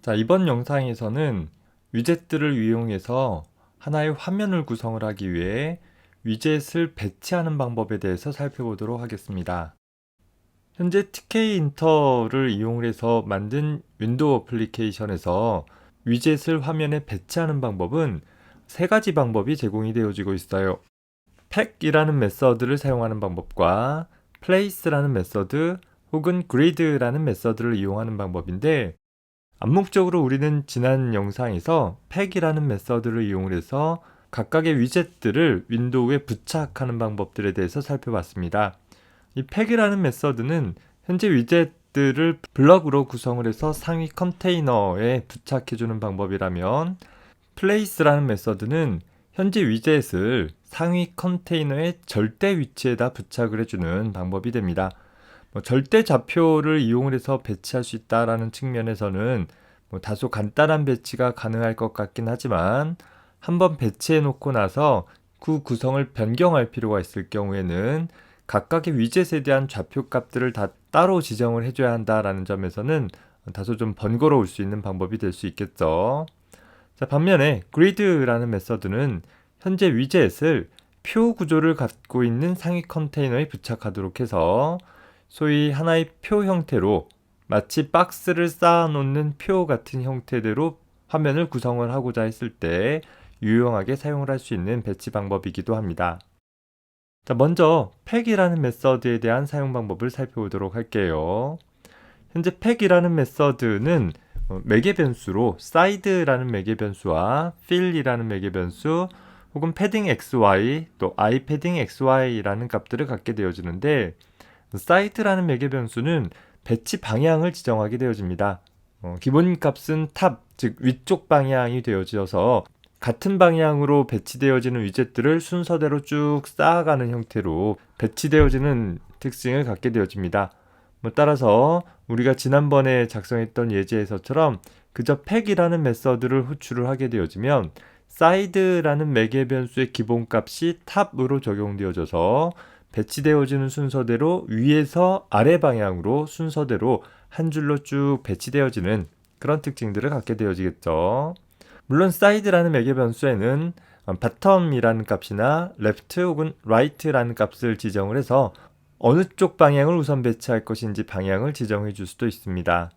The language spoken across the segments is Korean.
자, 이번 영상에서는 위젯들을 이용해서 하나의 화면을 구성을 하기 위해 위젯을 배치하는 방법에 대해서 살펴보도록 하겠습니다. 현재 TK인터를 이용해서 만든 윈도우 어플리케이션에서 위젯을 화면에 배치하는 방법은 세 가지 방법이 제공이 되어지고 있어요. 팩이라는 메서드를 사용하는 방법과 place라는 메서드 혹은 grid라는 메서드를 이용하는 방법인데, 암묵적으로 우리는 지난 영상에서 팩이라는 메서드를 이용해서 각각의 위젯들을 윈도우에 부착하는 방법들에 대해서 살펴봤습니다. 이 팩이라는 메서드는 현재 위젯들을 블럭으로 구성을 해서 상위 컨테이너에 부착해주는 방법이라면, place라는 메서드는 현재 위젯을 상위 컨테이너의 절대 위치에다 부착을 해주는 방법이 됩니다. 절대 좌표를 이용을 해서 배치할 수 있다라는 측면에서는 다소 간단한 배치가 가능할 것 같긴 하지만, 한번 배치해 놓고 나서 그 구성을 변경할 필요가 있을 경우에는 각각의 위젯에 대한 좌표 값들을 다 따로 지정을 해줘야 한다라는 점에서는 다소 좀 번거로울 수 있는 방법이 될 수 있겠죠. 자, 반면에 grid라는 메서드는 현재 위젯을 표 구조를 갖고 있는 상위 컨테이너에 부착하도록 해서 소위 하나의 표 형태로, 마치 박스를 쌓아놓는 표 같은 형태대로 화면을 구성을 하고자 했을 때 유용하게 사용을 할 수 있는 배치 방법이기도 합니다. 자, 먼저 팩이라는 메서드에 대한 사용 방법을 살펴보도록 할게요. 현재 팩이라는 메서드는 매개 변수로 side라는 매개 변수와 fill이라는 매개 변수 혹은 padding xy 또 i padding xy라는 값들을 갖게 되어지는데, side라는 매개 변수는 배치 방향을 지정하게 되어집니다. 기본 값은 탑, 즉 위쪽 방향이 되어져서 같은 방향으로 배치되어지는 위젯들을 순서대로 쭉 쌓아가는 형태로 배치되어지는 특징을 갖게 되어집니다. 따라서 우리가 지난번에 작성했던 예제에서처럼 그저 팩이라는 메서드를 호출을 하게 되어지면 side라는 매개 변수의 기본값이 탑으로 적용되어져서 배치되어지는 순서대로 위에서 아래 방향으로 순서대로 한 줄로 쭉 배치되어지는 그런 특징들을 갖게 되어지겠죠. 물론 side라는 매개 변수에는 bottom이라는 값이나 left 혹은 right라는 값을 지정을 해서 어느 쪽 방향을 우선 배치할 것인지 방향을 지정해 줄 수도 있습니다.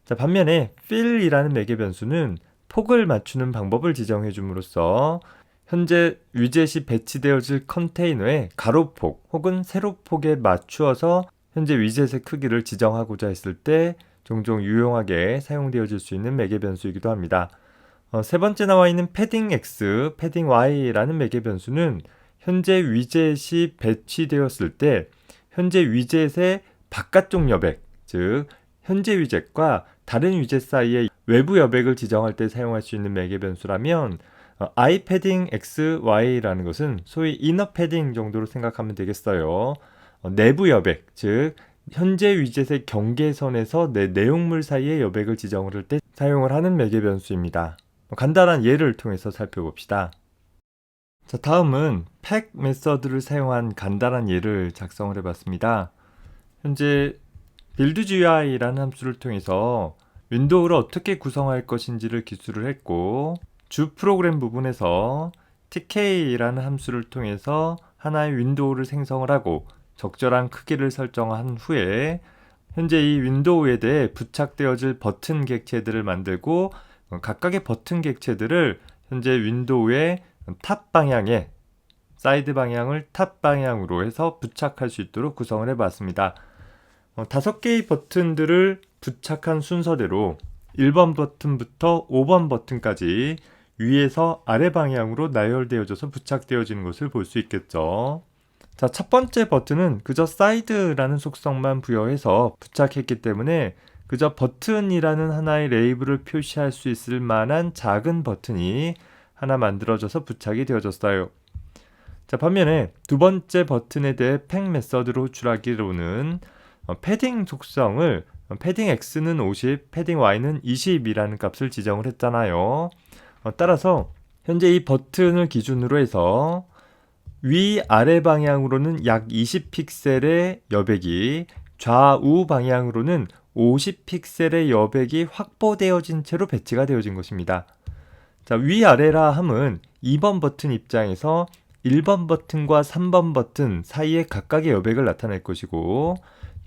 자, 반면에 fill이라는 매개 변수는 폭을 맞추는 방법을 지정해 줌으로써 현재 위젯이 배치되어질 컨테이너의 가로폭 혹은 세로폭에 맞추어서 현재 위젯의 크기를 지정하고자 했을 때 종종 유용하게 사용되어질 수 있는 매개 변수이기도 합니다. 세 번째 나와 있는 padding x, padding y라는 매개 변수는 현재 위젯이 배치되었을 때 현재 위젯의 바깥쪽 여백, 즉 현재 위젯과 다른 위젯 사이의 외부 여백을 지정할 때 사용할 수 있는 매개 변수라면, i padding x, y라는 것은 소위 inner padding 정도로 생각하면 되겠어요. 내부 여백, 즉 현재 위젯의 경계선에서 내 내용물 사이의 여백을 지정을 할 때 사용을 하는 매개 변수입니다. 간단한 예를 통해서 살펴봅시다. 자, 다음은 팩 메서드를 사용한 간단한 예를 작성을 해봤습니다. 현재 buildGUI라는 함수를 통해서 윈도우를 어떻게 구성할 것인지를 기술을 했고, 주 프로그램 부분에서 tk라는 함수를 통해서 하나의 윈도우를 생성을 하고 적절한 크기를 설정한 후에 현재 이 윈도우에 대해 부착되어질 버튼 객체들을 만들고, 각각의 버튼 객체들을 현재 윈도우의 탑 방향에, 사이드 방향을 탑 방향으로 해서 부착할 수 있도록 구성을 해봤습니다. 5개의 버튼들을 부착한 순서대로 1번 버튼부터 5번 버튼까지 위에서 아래 방향으로 나열되어져서 부착되어지는 것을 볼 수 있겠죠. 자, 첫 번째 버튼은 그저 사이드라는 속성만 부여해서 부착했기 때문에 그저 버튼이라는 하나의 레이블을 표시할 수 있을 만한 작은 버튼이 하나 만들어져서 부착이 되어졌어요. 자, 반면에 두 번째 버튼에 대해 팩 메서드로 호출하기로는 패딩 속성을 패딩 x는 50, 패딩 y는 20이라는 값을 지정을 했잖아요. 따라서 현재 이 버튼을 기준으로 해서 위아래 방향으로는 약 20픽셀의 여백이, 좌우 방향으로는 50픽셀의 여백이 확보되어진 채로 배치가 되어진 것입니다. 자, 위아래라 함은 2번 버튼 입장에서 1번 버튼과 3번 버튼 사이에 각각의 여백을 나타낼 것이고,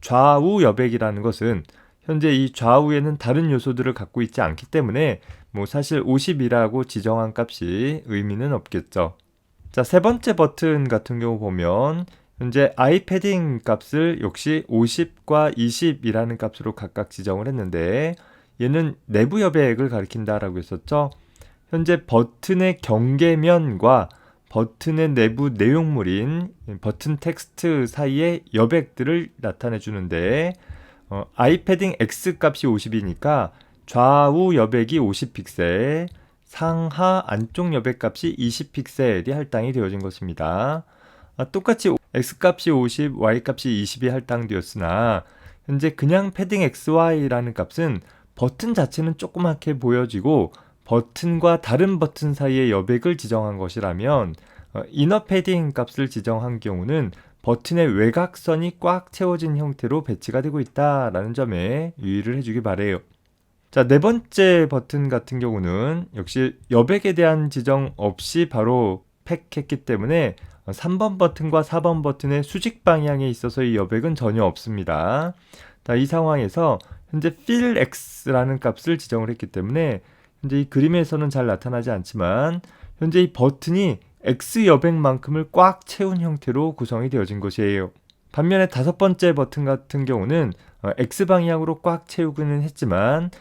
좌우 여백이라는 것은 현재 이 좌우에는 다른 요소들을 갖고 있지 않기 때문에 사실 50이라고 지정한 값이 의미는 없겠죠. 자, 세 번째 버튼 같은 경우 보면 현재 아이 패딩 값을 역시 50과 20이라는 값으로 각각 지정을 했는데, 얘는 내부 여백을 가리킨다라고 했었죠. 현재 버튼의 경계면과 버튼의 내부 내용물인 버튼 텍스트 사이의 여백들을 나타내 주는데, 아이패딩 X 값이 50이니까 좌우 여백이 50픽셀, 상하 안쪽 여백 값이 20픽셀이 할당이 되어진 것입니다. 똑같이 X 값이 50, Y 값이 20이 할당되었으나 현재 그냥 패딩 XY라는 값은 버튼 자체는 조그맣게 보여지고 버튼과 다른 버튼 사이의 여백을 지정한 것이라면, 이너 패딩 값을 지정한 경우는 버튼의 외곽선이 꽉 채워진 형태로 배치가 되고 있다라는 점에 유의를 해주기 바래요. 자, 네 번째 버튼 같은 경우는 역시 여백에 대한 지정 없이 바로 팩했기 때문에 3번 버튼과 4번 버튼의 수직 방향에 있어서의 여백은 전혀 없습니다. 자, 이 상황에서 현재 fill x라는 값을 지정을 했기 때문에 현재 이 그림에서는 잘 나타나지 않지만 현재 이 버튼이 x 여백만큼을 꽉 채운 형태로 구성이 되어진 것이에요. 반면에 다섯 번째 버튼 같은 경우는 x 방향으로 꽉 채우기는 했지만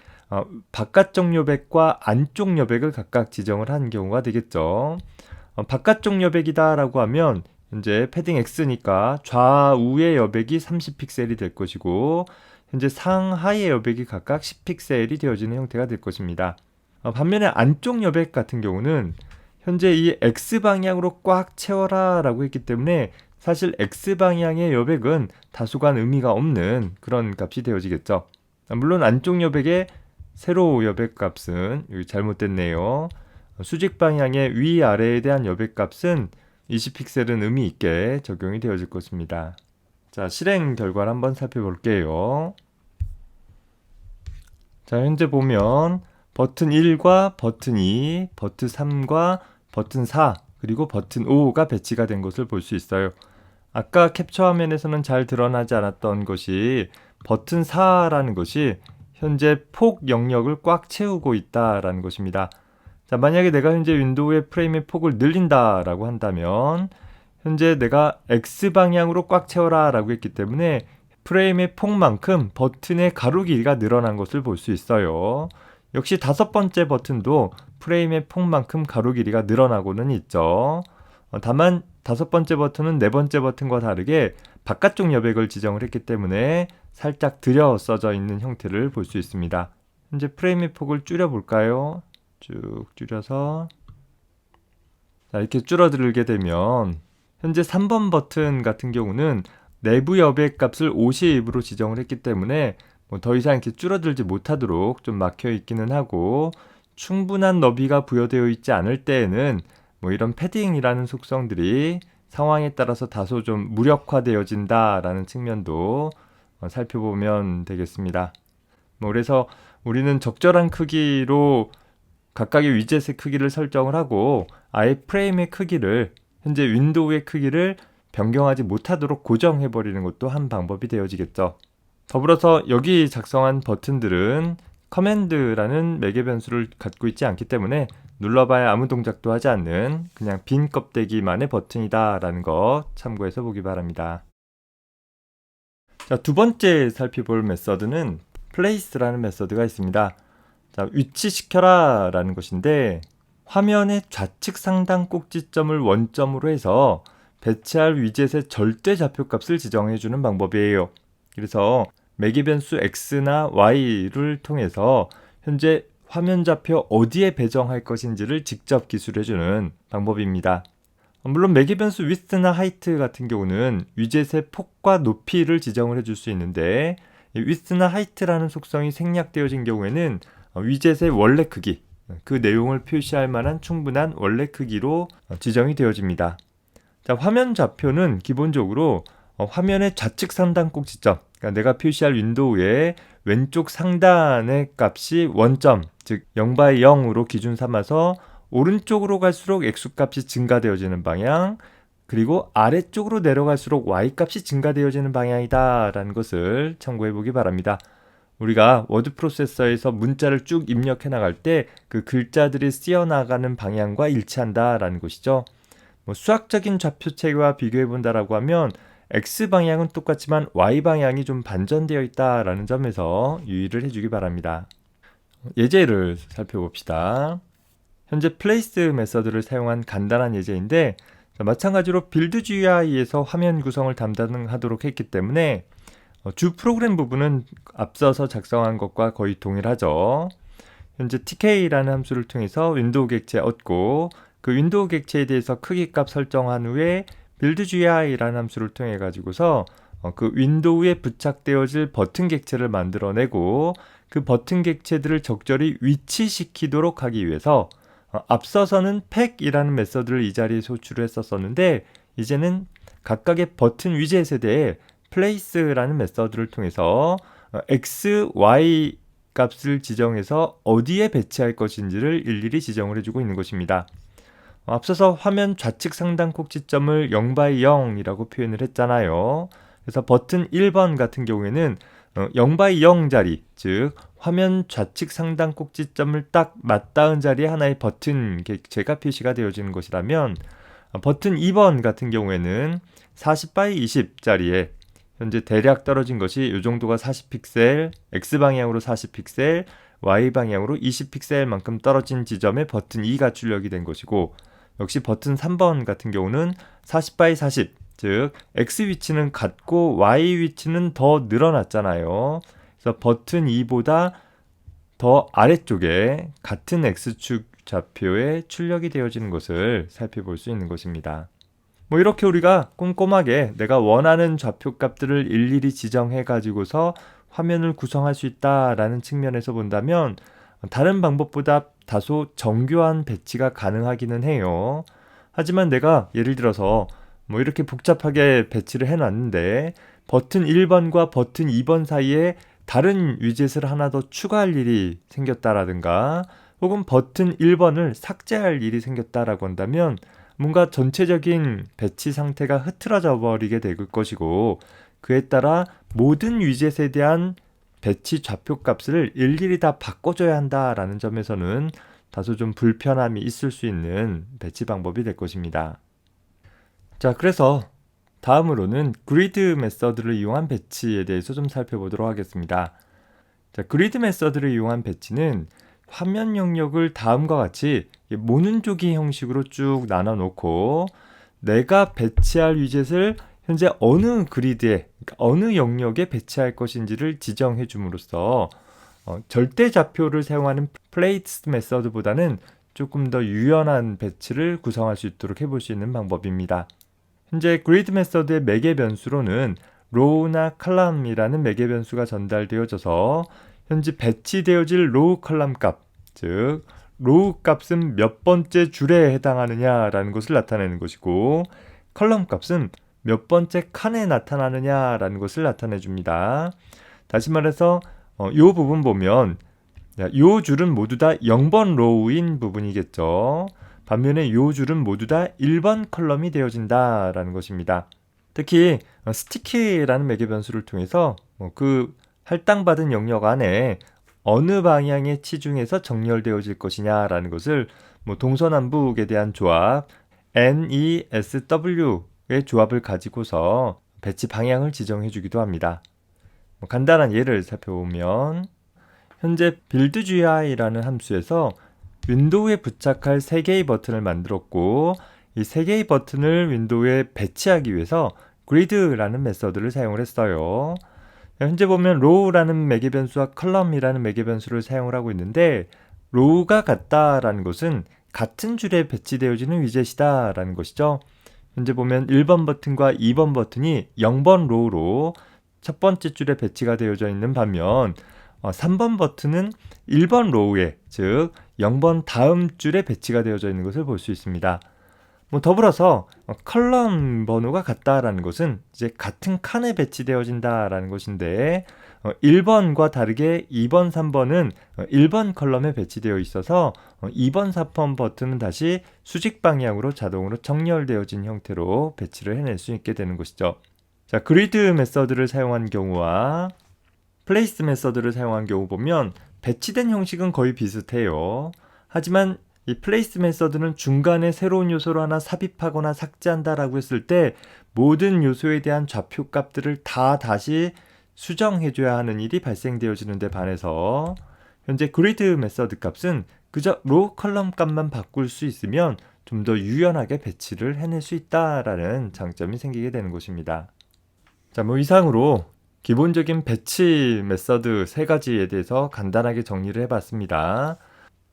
바깥쪽 여백과 안쪽 여백을 각각 지정을 한 경우가 되겠죠. 바깥쪽 여백이다 라고 하면 현재 패딩 X니까 좌우의 여백이 30픽셀이 될 것이고, 현재 상하의 여백이 각각 10픽셀이 되어지는 형태가 될 것입니다. 반면에 안쪽 여백 같은 경우는 현재 이 X방향으로 꽉 채워라 라고 했기 때문에 사실 X방향의 여백은 다소간 의미가 없는 그런 값이 되어지겠죠. 물론 안쪽 여백의 세로 여백 값은 여기 잘못됐네요. 수직 방향의 위아래에 대한 여백 값은 20픽셀은 의미 있게 적용이 되어질 것입니다. 자, 실행 결과를 한번 살펴볼게요. 자, 현재 보면 버튼 1과 버튼 2, 버튼 3과 버튼 4, 그리고 버튼 5가 배치가 된 것을 볼 수 있어요. 아까 캡처 화면에서는 잘 드러나지 않았던 것이 버튼 4라는 것이 현재 폭 영역을 꽉 채우고 있다라는 것입니다. 자, 만약에 내가 현재 윈도우의 프레임의 폭을 늘린다라고 한다면 현재 내가 X방향으로 꽉 채워라 라고 했기 때문에 프레임의 폭만큼 버튼의 가로 길이가 늘어난 것을 볼 수 있어요. 역시 다섯 번째 버튼도 프레임의 폭만큼 가로 길이가 늘어나고는 있죠. 다만 다섯 번째 버튼은 네 번째 버튼과 다르게 바깥쪽 여백을 지정을 했기 때문에 살짝 들여 써져 있는 형태를 볼 수 있습니다. 현재 프레임의 폭을 줄여볼까요? 쭉 줄여서 자, 이렇게 줄어들게 되면 현재 3번 버튼 같은 경우는 내부 여백 값을 50으로 지정을 했기 때문에 더 이상 이렇게 줄어들지 못하도록 좀 막혀 있기는 하고, 충분한 너비가 부여되어 있지 않을 때에는 이런 패딩이라는 속성들이 상황에 따라서 다소 좀 무력화되어진다라는 측면도 살펴보면 되겠습니다. 그래서 우리는 적절한 크기로 각각의 위젯의 크기를 설정을 하고 아예 프레임의 크기를, 현재 윈도우의 크기를 변경하지 못하도록 고정해버리는 것도 한 방법이 되어지겠죠. 더불어서 여기 작성한 버튼들은 커맨드라는 매개 변수를 갖고 있지 않기 때문에 눌러봐야 아무 동작도 하지 않는 그냥 빈 껍데기만의 버튼이다 라는 거 참고해서 보기 바랍니다. 자, 두 번째 살펴볼 메서드는 place라는 메서드가 있습니다. 자, 위치시켜라 라는 것인데, 화면의 좌측 상단 꼭지점을 원점으로 해서 배치할 위젯의 절대 좌표값을 지정해주는 방법이에요. 그래서 매개 변수 x나 y를 통해서 현재 화면 좌표 어디에 배정할 것인지를 직접 기술해주는 방법입니다. 물론 매개 변수 width나 height 같은 경우는 위젯의 폭과 높이를 지정을 해줄 수 있는데, width나 height라는 속성이 생략되어진 경우에는 위젯의 원래 크기, 그 내용을 표시할 만한 충분한 원래 크기로 지정이 되어집니다. 자, 화면 좌표는 기본적으로 화면의 좌측 상단 꼭지점, 그러니까 내가 표시할 윈도우의 왼쪽 상단의 값이 원점, 즉 0by 0으로 기준 삼아서 오른쪽으로 갈수록 X값이 증가되어지는 방향, 그리고 아래쪽으로 내려갈수록 Y값이 증가되어지는 방향이다 라는 것을 참고해 보기 바랍니다. 우리가 워드 프로세서에서 문자를 쭉 입력해 나갈 때 그 글자들이 쓰여나가는 방향과 일치한다라는 것이죠. 수학적인 좌표 체계와 비교해 본다라고 하면 X방향은 똑같지만 Y방향이 좀 반전되어 있다라는 점에서 유의를 해주기 바랍니다. 예제를 살펴봅시다. 현재 플레이스 메서드를 사용한 간단한 예제인데, 마찬가지로 빌드 GUI에서 화면 구성을 담당하도록 했기 때문에 주 프로그램 부분은 앞서서 작성한 것과 거의 동일하죠. 현재 TK라는 함수를 통해서 윈도우 객체 얻고, 그 윈도우 객체에 대해서 크기 값 설정한 후에 빌드 GUI라는 함수를 통해 가지고서 그 윈도우에 부착되어질 버튼 객체를 만들어내고, 그 버튼 객체들을 적절히 위치시키도록 하기 위해서 앞서서는 팩이라는 메서드를 이 자리에 소출을 했었는데, 이제는 각각의 버튼 위젯에 대해 place라는 메서드를 통해서 x, y 값을 지정해서 어디에 배치할 것인지를 일일이 지정을 해주고 있는 것입니다. 앞서서 화면 좌측 상단 꼭지점을 0by 0이라고 표현을 했잖아요. 그래서 버튼 1번 같은 경우에는 0by 0 자리, 즉 화면 좌측 상단 꼭지점을 딱 맞닿은 자리에 하나의 버튼 객체가 표시가 되어지는 것이라면, 버튼 2번 같은 경우에는 40by 20 자리에 현재 대략 떨어진 것이 이 정도가 40픽셀, X방향으로 40픽셀, Y방향으로 20픽셀만큼 떨어진 지점에 버튼 2가 출력이 된 것이고, 역시 버튼 3번 같은 경우는 40by 40, 즉 X 위치는 같고 Y 위치는 더 늘어났잖아요. 그래서 버튼 2보다 더 아래쪽에 같은 X축 좌표에 출력이 되어지는 것을 살펴볼 수 있는 것입니다. 이렇게 우리가 꼼꼼하게 내가 원하는 좌표 값들을 일일이 지정해 가지고서 화면을 구성할 수 있다라는 측면에서 본다면 다른 방법보다 다소 정교한 배치가 가능하기는 해요. 하지만 내가 예를 들어서 이렇게 복잡하게 배치를 해놨는데 버튼 1번과 버튼 2번 사이에 다른 위젯을 하나 더 추가할 일이 생겼다라든가, 혹은 버튼 1번을 삭제할 일이 생겼다라고 한다면 뭔가 전체적인 배치 상태가 흐트러져 버리게 될 것이고, 그에 따라 모든 위젯에 대한 배치 좌표 값을 일일이 다 바꿔줘야 한다라는 점에서는 다소 좀 불편함이 있을 수 있는 배치 방법이 될 것입니다. 자, 그래서 다음으로는 그리드 메서드를 이용한 배치에 대해서 좀 살펴보도록 하겠습니다. 자, 그리드 메서드를 이용한 배치는 화면 영역을 다음과 같이 모눈조기 형식으로 쭉 나눠 놓고, 내가 배치할 위젯을 현재 어느 그리드에, 그러니까 어느 영역에 배치할 것인지를 지정해 줌으로써 절대 좌표를 사용하는 플레이스 메서드보다는 조금 더 유연한 배치를 구성할 수 있도록 해볼 수 있는 방법입니다. 현재 그리드 메서드의 매개 변수로는 row나 column이라는 매개 변수가 전달되어져서 현재 배치되어질 row 컬럼 값, 즉 row 값은 몇 번째 줄에 해당하느냐라는 것을 나타내는 것이고, 컬럼 값은 몇 번째 칸에 나타나느냐라는 것을 나타내 줍니다. 다시 말해서 이 부분 보면 이 줄은 모두 다 0번 로우인 부분이겠죠. 반면에 이 줄은 모두 다 1번 컬럼이 되어진다라는 것입니다. 특히 스티키라는 매개 변수를 통해서 그 할당받은 영역 안에 어느 방향에 치중해서 정렬되어질 것이냐라는 것을 동서남북에 대한 조합 NESW의 조합을 가지고서 배치 방향을 지정해 주기도 합니다. 간단한 예를 살펴보면, 현재 빌드 GUI라는 함수에서 윈도우에 부착할 3개의 버튼을 만들었고, 이 3개의 버튼을 윈도우에 배치하기 위해서 그리드라는 메서드를 사용을 했어요. 현재 보면 row라는 매개 변수와 column이라는 매개 변수를 사용을 하고 있는데, row가 같다라는 것은 같은 줄에 배치되어지는 위젯이다 라는 것이죠. 현재 보면 1번 버튼과 2번 버튼이 0번 row로 첫 번째 줄에 배치가 되어져 있는 반면 3번 버튼은 1번 row에, 즉 0번 다음 줄에 배치가 되어져 있는 것을 볼 수 있습니다. 더불어서 컬럼 번호가 같다라는 것은 이제 같은 칸에 배치되어진다라는 것인데 1번과 다르게 2번, 3번은 1번 컬럼에 배치되어 있어서 2번, 4번 버튼은 다시 수직 방향으로 자동으로 정렬되어진 형태로 배치를 해낼 수 있게 되는 것이죠. 자, 그리드 메서드를 사용한 경우와 플레이스 메서드를 사용한 경우 보면 배치된 형식은 거의 비슷해요. 하지만 이 플레이스 메서드는 중간에 새로운 요소를 하나 삽입하거나 삭제한다라고 했을 때 모든 요소에 대한 좌표 값들을 다 다시 수정해줘야 하는 일이 발생되어지는 데 반해서 현재 그리드 메서드 값은 그저 로우 컬럼 값만 바꿀 수 있으면 좀 더 유연하게 배치를 해낼 수 있다라는 장점이 생기게 되는 것입니다. 자, 이상으로 기본적인 배치 메서드 3가지에 대해서 간단하게 정리를 해봤습니다.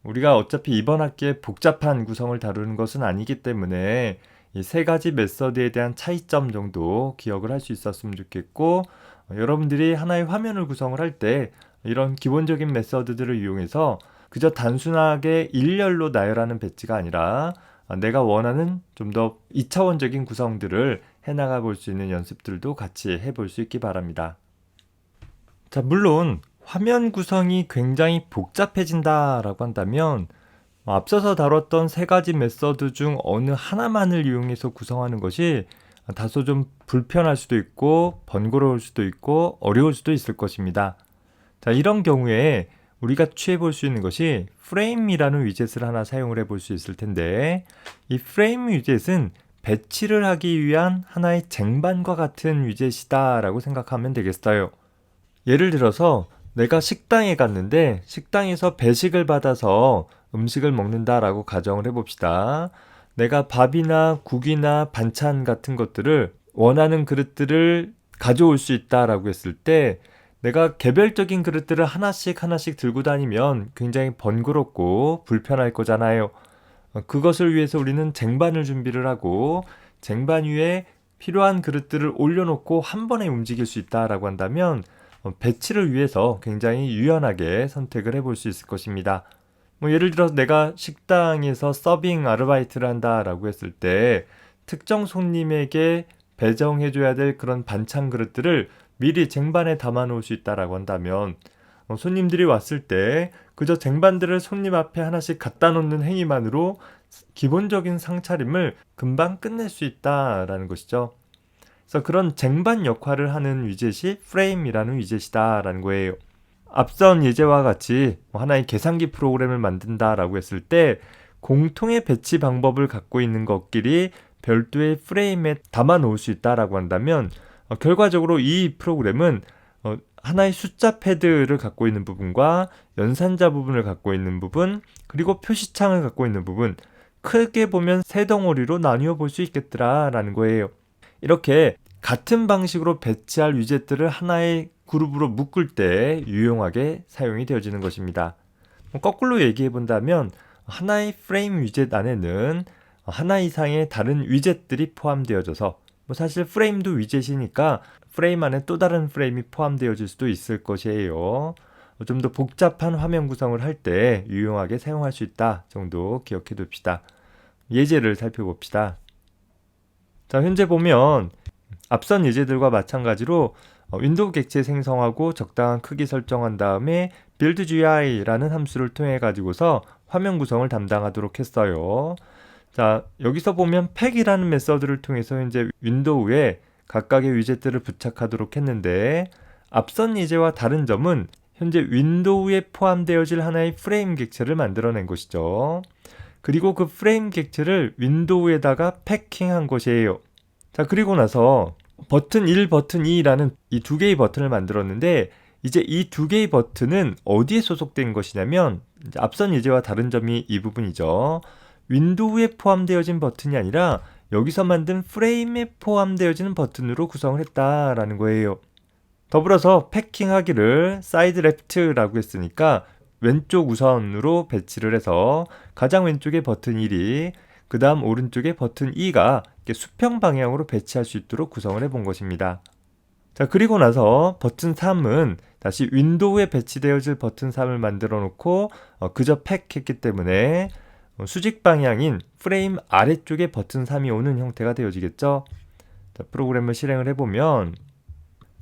우리가 어차피 이번 학기에 복잡한 구성을 다루는 것은 아니기 때문에 이 3가지 메서드에 대한 차이점 정도 기억을 할 수 있었으면 좋겠고, 여러분들이 하나의 화면을 구성을 할 때 이런 기본적인 메서드들을 이용해서 그저 단순하게 일렬로 나열하는 배치가 아니라 내가 원하는 좀 더 2차원적인 구성들을 해나가 볼 수 있는 연습들도 같이 해볼 수 있기 바랍니다. 자, 물론 화면 구성이 굉장히 복잡해진다라고 한다면 앞서서 다뤘던 3가지 메서드 중 어느 하나만을 이용해서 구성하는 것이 다소 좀 불편할 수도 있고 번거로울 수도 있고 어려울 수도 있을 것입니다. 자, 이런 경우에 우리가 취해 볼 수 있는 것이 프레임이라는 위젯을 하나 사용을 해 볼 수 있을 텐데, 이 프레임 위젯은 배치를 하기 위한 하나의 쟁반과 같은 위젯이다 라고 생각하면 되겠어요. 예를 들어서 내가 식당에 갔는데 식당에서 배식을 받아서 음식을 먹는다 라고 가정을 해봅시다. 내가 밥이나 국이나 반찬 같은 것들을 원하는 그릇들을 가져올 수 있다 라고 했을 때 내가 개별적인 그릇들을 하나씩 들고 다니면 굉장히 번거롭고 불편할 거잖아요. 그것을 위해서 우리는 쟁반을 준비를 하고 쟁반 위에 필요한 그릇들을 올려놓고 한 번에 움직일 수 있다라고 한다면 배치를 위해서 굉장히 유연하게 선택을 해볼 수 있을 것입니다. 예를 들어서 내가 식당에서 서빙 아르바이트를 한다라고 했을 때 특정 손님에게 배정해줘야 될 그런 반찬 그릇들을 미리 쟁반에 담아 놓을 수 있다라고 한다면 손님들이 왔을 때 그저 쟁반들을 손님 앞에 하나씩 갖다 놓는 행위만으로 기본적인 상차림을 금방 끝낼 수 있다라는 것이죠. 그래서 그런 쟁반 역할을 하는 위젯이 프레임이라는 위젯이다라는 거예요. 앞선 예제와 같이 하나의 계산기 프로그램을 만든다라고 했을 때 공통의 배치 방법을 갖고 있는 것끼리 별도의 프레임에 담아 놓을 수 있다라고 한다면 결과적으로 이 프로그램은 하나의 숫자 패드를 갖고 있는 부분과 연산자 부분을 갖고 있는 부분, 그리고 표시창을 갖고 있는 부분, 크게 보면 3덩어리로 나뉘어 볼 수 있겠더라라는 거예요. 이렇게 같은 방식으로 배치할 위젯들을 하나의 그룹으로 묶을 때 유용하게 사용이 되어지는 것입니다. 거꾸로 얘기해 본다면 하나의 프레임 위젯 안에는 하나 이상의 다른 위젯들이 포함되어져서 사실 프레임도 위젯이니까 프레임 안에 또 다른 프레임이 포함되어질 수도 있을 것이에요. 좀 더 복잡한 화면 구성을 할 때 유용하게 사용할 수 있다 정도 기억해 둡시다. 예제를 살펴봅시다. 자, 현재 보면 앞선 예제들과 마찬가지로 윈도우 객체 생성하고 적당한 크기 설정한 다음에 buildGUI라는 함수를 통해 가지고서 화면 구성을 담당하도록 했어요. 자, 여기서 보면 팩이라는 메서드를 통해서 현재 윈도우에 각각의 위젯들을 부착하도록 했는데, 앞선 예제와 다른 점은 현재 윈도우에 포함되어질 하나의 프레임 객체를 만들어낸 것이죠. 그리고 그 프레임 객체를 윈도우에다가 패킹한 것이에요. 자, 그리고 나서 버튼 1, 버튼 2라는 이 2개의 버튼을 만들었는데, 이제 이 2개의 버튼은 어디에 소속된 것이냐면 이제 앞선 예제와 다른 점이 이 부분이죠. 윈도우에 포함되어진 버튼이 아니라 여기서 만든 프레임에 포함되어지는 버튼으로 구성을 했다라는 거예요. 더불어서 패킹하기를 사이드 레프트라고 했으니까 왼쪽 우선으로 배치를 해서 가장 왼쪽에 버튼 1이, 그 다음 오른쪽에 버튼 2가 수평 방향으로 배치할 수 있도록 구성을 해본 것입니다. 자, 그리고 나서 버튼 3은 다시 윈도우에 배치되어질 버튼 3을 만들어 놓고 그저 팩했기 때문에 수직 방향인 프레임 아래쪽에 버튼 3이 오는 형태가 되어지겠죠. 자, 프로그램을 실행을 해보면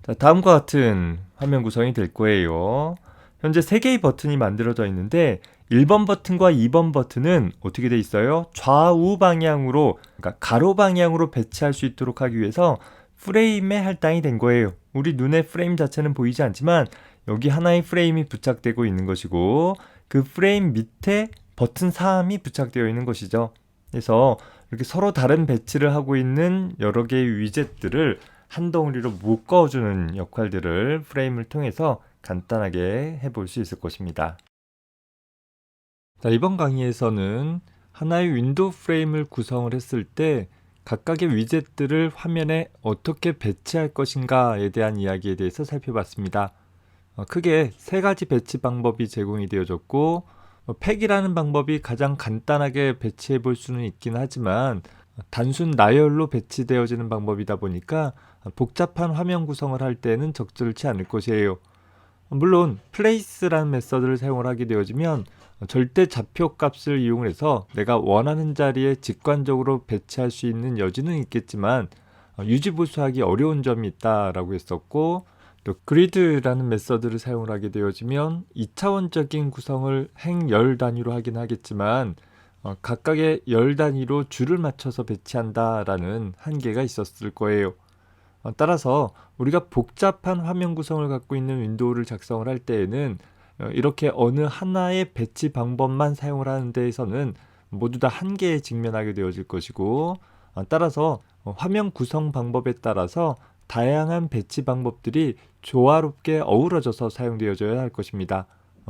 자, 다음과 같은 화면 구성이 될 거예요. 현재 3개의 버튼이 만들어져 있는데 1번 버튼과 2번 버튼은 어떻게 돼 있어요? 좌우 방향으로, 그러니까 가로 방향으로 배치할 수 있도록 하기 위해서 프레임에 할당이 된 거예요. 우리 눈에 프레임 자체는 보이지 않지만 여기 하나의 프레임이 부착되고 있는 것이고 그 프레임 밑에 버튼 3이 부착되어 있는 것이죠. 그래서 이렇게 서로 다른 배치를 하고 있는 여러 개의 위젯들을 한 덩어리로 묶어주는 역할들을 프레임을 통해서 간단하게 해볼 수 있을 것입니다. 자, 이번 강의에서는 하나의 윈도우 프레임을 구성을 했을 때 각각의 위젯들을 화면에 어떻게 배치할 것인가에 대한 이야기에 대해서 살펴봤습니다. 크게 3가지 배치 방법이 제공이 되어졌고 팩이라는 방법이 가장 간단하게 배치해 볼 수는 있긴 하지만 단순 나열로 배치되어지는 방법이다 보니까 복잡한 화면 구성을 할 때는 적절치 않을 것이에요. 물론 플레이스라는 메서드를 사용을 하게 되어지면 절대 좌표 값을 이용해서 내가 원하는 자리에 직관적으로 배치할 수 있는 여지는 있겠지만 유지보수하기 어려운 점이 있다라고 했었고, 또 그리드라는 메서드를 사용을 하게 되어지면 2차원적인 구성을 행열 단위로 하긴 하겠지만 각각의 열 단위로 줄을 맞춰서 배치한다라는 한계가 있었을 거예요. 따라서 우리가 복잡한 화면 구성을 갖고 있는 윈도우를 작성을 할 때에는 이렇게 어느 하나의 배치 방법만 사용을 하는 데에서는 모두 다 한계에 직면하게 되어질 것이고, 따라서 화면 구성 방법에 따라서 다양한 배치 방법들이 조화롭게 어우러져서 사용되어져야 할 것입니다.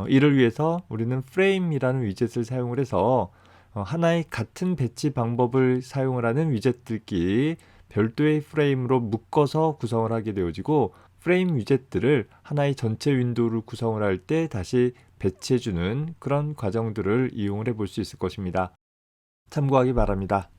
이를 위해서 우리는 프레임이라는 위젯을 사용을 해서 하나의 같은 배치 방법을 사용을 하는 위젯들끼리 별도의 프레임으로 묶어서 구성을 하게 되어지고, 프레임 위젯들을 하나의 전체 윈도우를 구성을 할 때 다시 배치해주는 그런 과정들을 이용을 해볼 수 있을 것입니다. 참고하기 바랍니다.